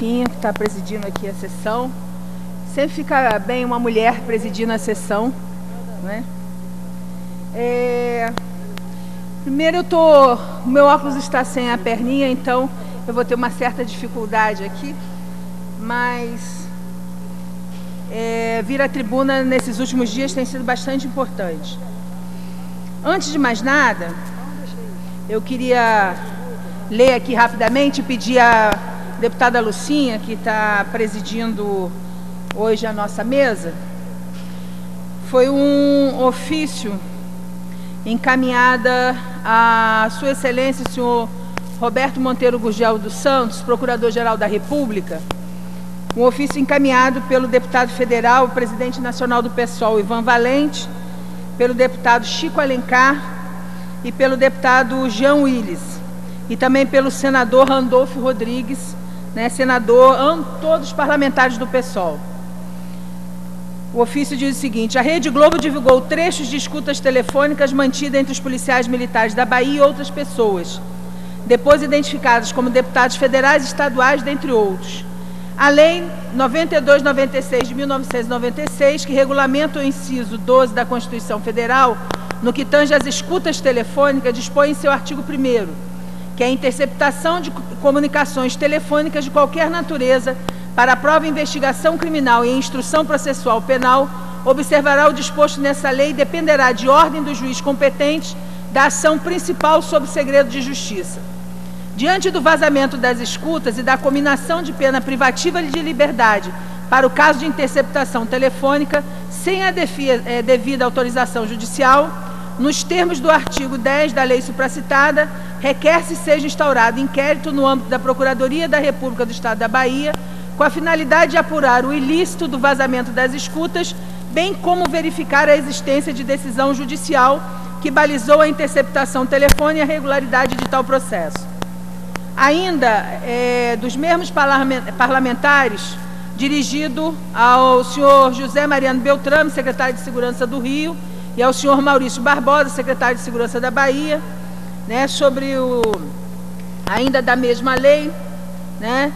Chiquinho, que está presidindo aqui a sessão. Sempre fica bem uma mulher presidindo a sessão, né? Primeiro o meu óculos está sem a perninha, então eu vou ter uma certa dificuldade aqui, mas vir à tribuna nesses últimos dias tem sido bastante importante. Antes de mais nada, eu queria ler aqui rapidamente e pedir à deputada Lucinha, que está presidindo hoje a nossa mesa, foi um ofício encaminhada a Sua Excelência, o senhor Roberto Monteiro Gurgel dos Santos, Procurador-Geral da República, um ofício encaminhado pelo deputado federal, presidente nacional do PSOL, Ivan Valente, pelo deputado Chico Alencar e pelo deputado Jean Willis, e também pelo senador Randolfo Rodrigues, né, senador, todos parlamentares do PSOL. O ofício diz o seguinte: a Rede Globo divulgou trechos de escutas telefônicas mantidas entre os policiais militares da Bahia e outras pessoas, depois identificadas como deputados federais e estaduais, dentre outros. A Lei 9296 de 1996, que regulamenta o inciso 12 da Constituição Federal, no que tange às escutas telefônicas, dispõe em seu artigo 1º, que é a interceptação de comunicações telefônicas de qualquer natureza para a prova, investigação criminal e instrução processual penal, observará o disposto nessa lei e dependerá de ordem do juiz competente da ação principal sob segredo de justiça. Diante do vazamento das escutas e da cominação de pena privativa de liberdade para o caso de interceptação telefônica, sem a devida autorização judicial, nos termos do artigo 10 da lei supracitada, requer-se seja instaurado inquérito no âmbito da Procuradoria da República do Estado da Bahia, com a finalidade de apurar o ilícito do vazamento das escutas, bem como verificar a existência de decisão judicial que balizou a interceptação telefônica e a regularidade de tal processo. Ainda dos mesmos parlamentares, dirigido ao senhor José Mariano Beltrame, secretário de Segurança do Rio, e ao senhor Maurício Barbosa, secretário de Segurança da Bahia, né, sobre ainda da mesma lei, né,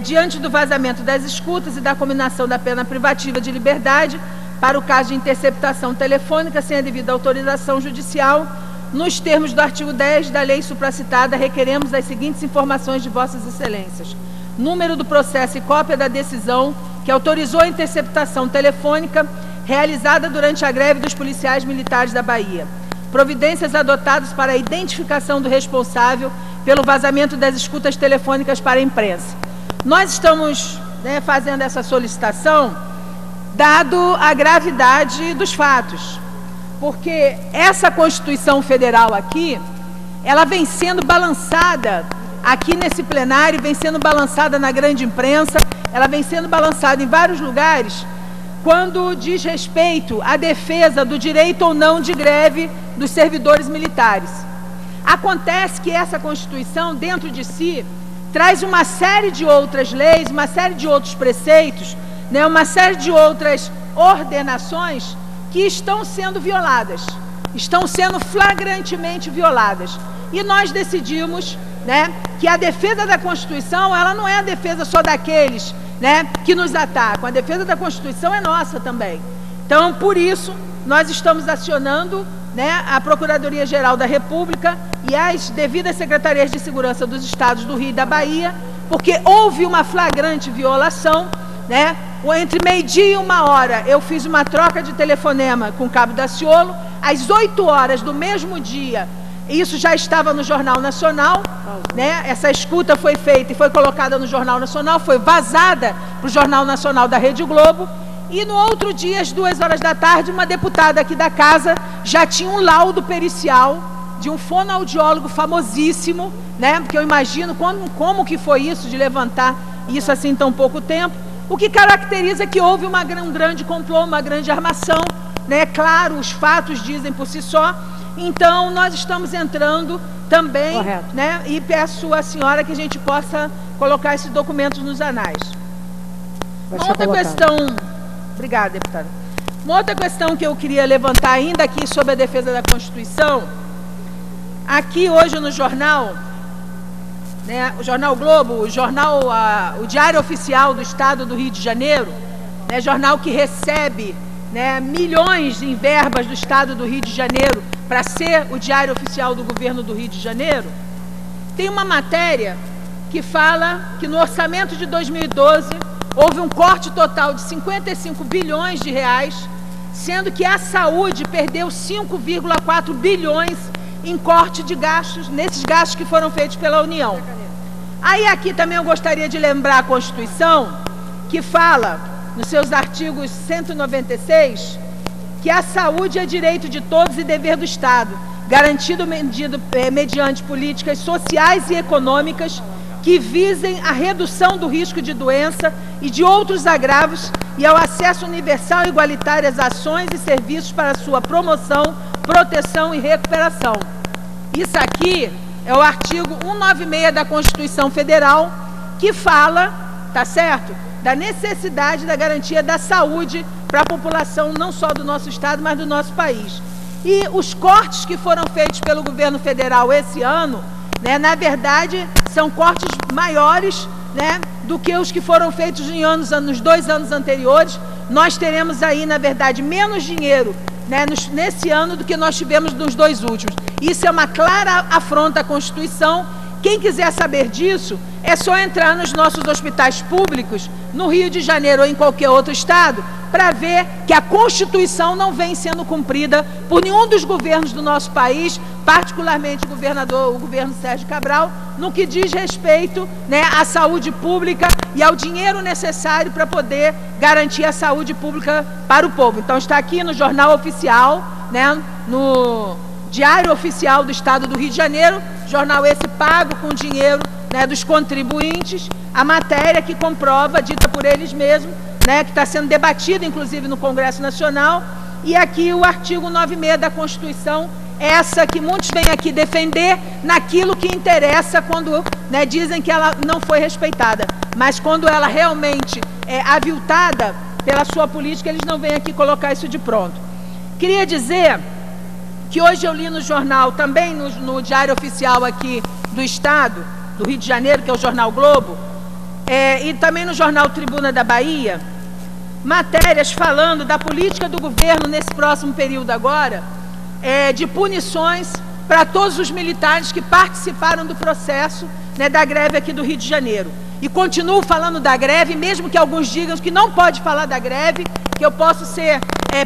diante do vazamento das escutas e da cominação da pena privativa de liberdade para o caso de interceptação telefônica sem a devida autorização judicial, nos termos do artigo 10 da lei supracitada, requeremos as seguintes informações de Vossas Excelências: número do processo e cópia da decisão que autorizou a interceptação telefônica realizada durante a greve dos policiais militares da Bahia, providências adotadas para a identificação do responsável pelo vazamento das escutas telefônicas para a imprensa. Nós estamos, né, fazendo essa solicitação dado a gravidade dos fatos, porque essa Constituição Federal aqui, ela vem sendo balançada aqui nesse plenário, vem sendo balançada na grande imprensa, ela vem sendo balançada em vários lugares, quando diz respeito à defesa do direito ou não de greve dos servidores militares. Acontece que essa Constituição, dentro de si, traz uma série de outras leis, uma série de outros preceitos, né, uma série de outras ordenações que estão sendo violadas, estão sendo flagrantemente violadas. E nós decidimos, né, que a defesa da Constituição, ela não é a defesa só daqueles, né, que nos atacam. A defesa da Constituição é nossa também. Então, por isso, nós estamos acionando, né, a Procuradoria-Geral da República e as devidas secretarias de segurança dos estados do Rio e da Bahia, porque houve uma flagrante violação, né? Entre meio-dia e 1h, eu fiz uma troca de telefonema com o Cabo Daciolo. Às 8h do mesmo dia, isso já estava no Jornal Nacional, né? Essa escuta foi feita e foi colocada no Jornal Nacional, foi vazada para o Jornal Nacional da Rede Globo. E no outro dia, às 2h da tarde, uma deputada aqui da casa já tinha um laudo pericial de um fonoaudiólogo famosíssimo, né? Porque eu imagino como que foi isso, de levantar isso assim em tão pouco tempo. O que caracteriza que houve um grande complô, uma grande armação, né? Claro, os fatos dizem por si só. Então, nós estamos entrando também, né? E peço à senhora que a gente possa colocar esses documentos nos anais. Uma outra questão... Obrigada, deputada. Uma outra questão que eu queria levantar ainda aqui sobre a defesa da Constituição, aqui hoje no jornal, né, o Jornal Globo, o Diário Oficial do Estado do Rio de Janeiro, né, jornal que recebe, né, milhões em verbas do Estado do Rio de Janeiro para ser o Diário Oficial do Governo do Rio de Janeiro, tem uma matéria que fala que no orçamento de 2012 houve um corte total de 55 bilhões de reais, sendo que a saúde perdeu 5,4 bilhões em corte de gastos, nesses gastos que foram feitos pela União. Aí aqui também eu gostaria de lembrar a Constituição, que fala, nos seus artigos 196, que a saúde é direito de todos e dever do Estado, garantido mediante políticas sociais e econômicas que visem a redução do risco de doença e de outros agravos e ao acesso universal e igualitário às ações e serviços para sua promoção, proteção e recuperação. Isso aqui é o artigo 196 da Constituição Federal, que fala, tá certo, da necessidade da garantia da saúde para a população não só do nosso estado, mas do nosso país. E os cortes que foram feitos pelo governo federal esse ano, né, na verdade, são cortes maiores, né, do que os que foram feitos nos 2 anos anteriores. Nós teremos aí, na verdade, menos dinheiro, né, nesse ano do que nós tivemos nos 2 últimos. Isso é uma clara afronta à Constituição. Quem quiser saber disso, é só entrar nos nossos hospitais públicos, no Rio de Janeiro ou em qualquer outro estado, para ver que a Constituição não vem sendo cumprida por nenhum dos governos do nosso país, particularmente o governo Sérgio Cabral, no que diz respeito, né, à saúde pública e ao dinheiro necessário para poder garantir a saúde pública para o povo. Então está aqui no Jornal Oficial, né, no Diário Oficial do Estado do Rio de Janeiro, jornal esse pago com dinheiro, né, dos contribuintes, a matéria que comprova, dita por eles mesmos, né, que está sendo debatida inclusive no Congresso Nacional, e aqui o artigo 96 da Constituição, essa que muitos vêm aqui defender naquilo que interessa quando, né, dizem que ela não foi respeitada, mas quando ela realmente é aviltada pela sua política, eles não vêm aqui colocar isso de pronto. Queria dizer que hoje eu li no jornal, também no Diário Oficial aqui do Estado, do Rio de Janeiro, que é o Jornal Globo, e também no Jornal Tribuna da Bahia, matérias falando da política do governo nesse próximo período agora, de punições para todos os militares que participaram do processo, né, da greve aqui do Rio de Janeiro. E continuo falando da greve, mesmo que alguns digam que não pode falar da greve, que eu posso ser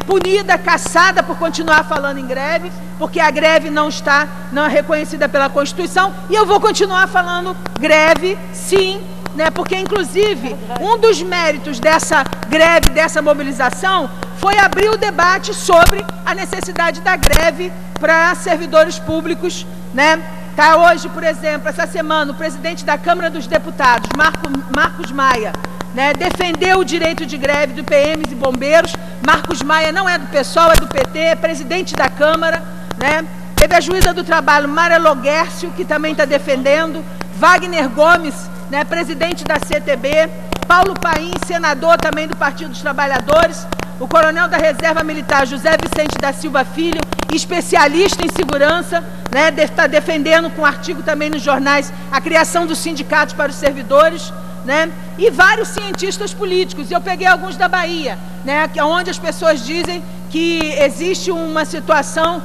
punida, caçada por continuar falando em greve, porque a greve não é reconhecida pela Constituição, e eu vou continuar falando greve, sim, né, porque inclusive um dos méritos dessa greve, dessa mobilização, foi abrir o debate sobre a necessidade da greve para servidores públicos, né? Tá, hoje, por exemplo, essa semana, o presidente da Câmara dos Deputados, Marcos Maia, né, defendeu o direito de greve do PMs e bombeiros. Marcos Maia não é do PSOL, é do PT, é presidente da Câmara, né? Teve a juíza do trabalho, Mara Loguércio, que também está defendendo, Wagner Gomes, né, presidente da CTB, Paulo Paim, senador também do Partido dos Trabalhadores, o coronel da Reserva Militar, José Vicente da Silva Filho, especialista em segurança, né, está defendendo com artigo também nos jornais a criação dos sindicatos para os servidores, né, e vários cientistas políticos. Eu peguei alguns da Bahia, né, onde as pessoas dizem que existe uma situação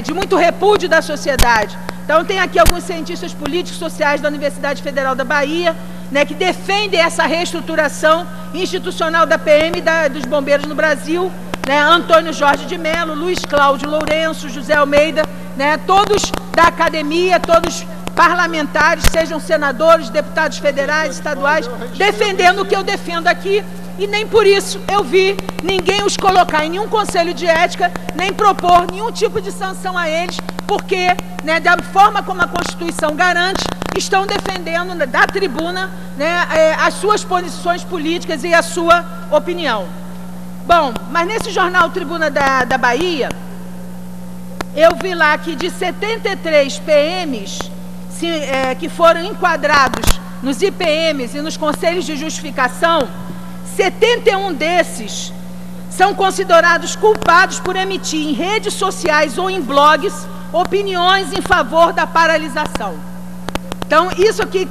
de muito repúdio da sociedade. Então tem aqui alguns cientistas políticos sociais da Universidade Federal da Bahia, né, que defendem essa reestruturação institucional da PM e dos bombeiros no Brasil, né, Antônio Jorge de Mello, Luiz Cláudio Lourenço, José Almeida, né, todos da academia, todos parlamentares, sejam senadores, deputados federais, estaduais, defendendo o que eu defendo aqui, e nem por isso eu vi ninguém os colocar em nenhum conselho de ética, nem propor nenhum tipo de sanção a eles, porque, né, da forma como a Constituição garante, estão defendendo da tribuna, né, as suas posições políticas e a sua opinião. Bom, mas nesse jornal Tribuna da Bahia, eu vi lá que de 73 PMs que foram enquadrados nos IPMs e nos conselhos de justificação, 71 desses são considerados culpados por emitir em redes sociais ou em blogs opiniões em favor da paralisação. Então, isso aqui,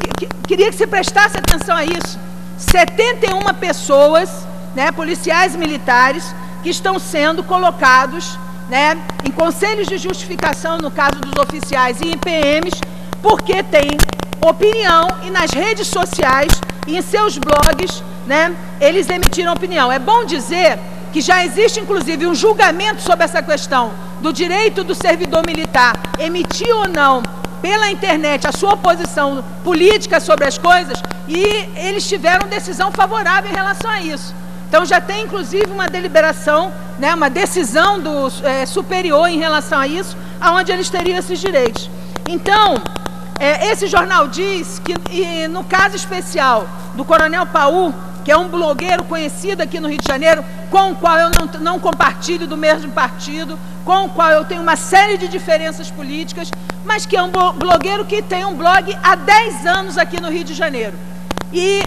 queria que você prestasse atenção a isso. 71 pessoas, né, policiais e militares, que estão sendo colocados, né, em conselhos de justificação, no caso dos oficiais e em PMs, porque tem opinião e nas redes sociais e em seus blogs, né, eles emitiram opinião. É bom dizer que já existe, inclusive, um julgamento sobre essa questão do direito do servidor militar emitir ou não pela internet a sua posição política sobre as coisas, e eles tiveram decisão favorável em relação a isso. Então já tem, inclusive, uma deliberação, né, uma decisão do superior em relação a isso, aonde eles teriam esses direitos. Então, esse jornal diz que, no caso especial do Coronel Paul, que é um blogueiro conhecido aqui no Rio de Janeiro, com o qual eu não compartilho do mesmo partido, com o qual eu tenho uma série de diferenças políticas, mas que é um blogueiro que tem um blog há 10 anos aqui no Rio de Janeiro. E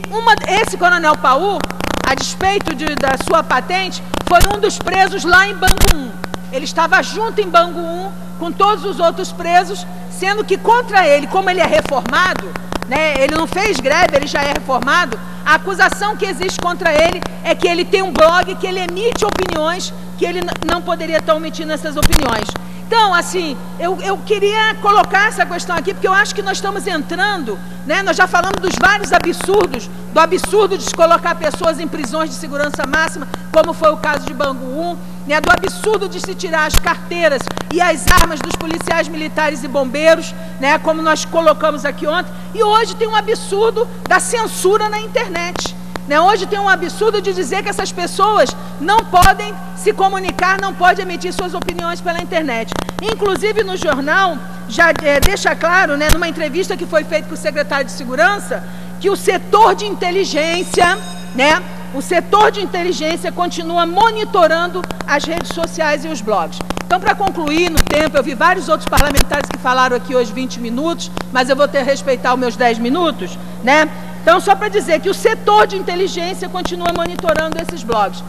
esse Coronel Paul, a despeito da sua patente, foi um dos presos lá em Bangu 1. Ele estava junto em Bangu 1 com todos os outros presos, sendo que contra ele, como ele é reformado, né, ele não fez greve, ele já é reformado, a acusação que existe contra ele é que ele tem um blog, que ele emite opiniões, que ele não poderia estar omitindo essas opiniões. Então, assim, eu queria colocar essa questão aqui, porque eu acho que nós estamos entrando, né, nós já falamos dos vários absurdos, do absurdo de se colocar pessoas em prisões de segurança máxima, como foi o caso de Bangu 1, né, do absurdo de se tirar as carteiras e as armas dos policiais militares e bombeiros, né, como nós colocamos aqui ontem, e hoje tem um absurdo da censura na internet. Né, hoje tem um absurdo de dizer que essas pessoas não podem se comunicar, não podem emitir suas opiniões pela internet. Inclusive no jornal, já deixa claro, né, numa entrevista que foi feita com o secretário de Segurança, que o setor de inteligência, né, o setor de inteligência continua monitorando as redes sociais e os blogs. Então, para concluir no tempo, eu vi vários outros parlamentares que falaram aqui hoje 20 minutos, mas eu vou ter que respeitar os meus 10 minutos, né? Então, só para dizer que o setor de inteligência continua monitorando esses blogs.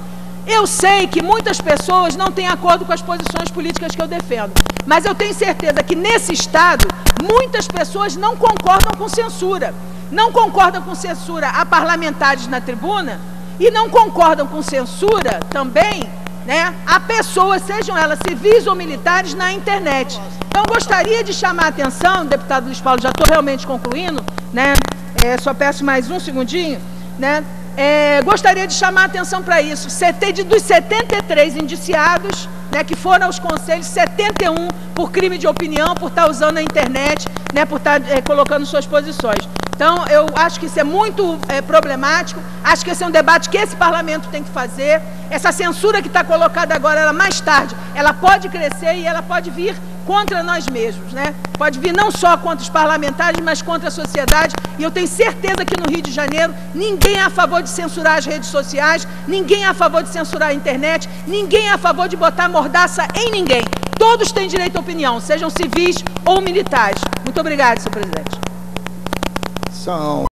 Eu sei que muitas pessoas não têm acordo com as posições políticas que eu defendo, mas eu tenho certeza que nesse Estado, muitas pessoas não concordam com censura. Não concordam com censura a parlamentares na tribuna e não concordam com censura também, né, a pessoas, sejam elas civis ou militares, na internet. Então, gostaria de chamar a atenção, deputado Luiz Paulo, já estou realmente concluindo, né? Só peço mais um segundinho, né? Gostaria de chamar a atenção para isso. Dos 73 indiciados, né, que foram aos conselhos, 71 por crime de opinião, por estar usando a internet, né, por estar colocando suas posições. Então, eu acho que isso é muito problemático, acho que esse é um debate que esse parlamento tem que fazer. Essa censura que está colocada agora, ela mais tarde, ela pode crescer e ela pode vir contra nós mesmos, né? Pode vir não só contra os parlamentares, mas contra a sociedade. E eu tenho certeza que no Rio de Janeiro, ninguém é a favor de censurar as redes sociais, ninguém é a favor de censurar a internet, ninguém é a favor de botar mordaça em ninguém. Todos têm direito à opinião, sejam civis ou militares. Muito obrigado, senhor presidente.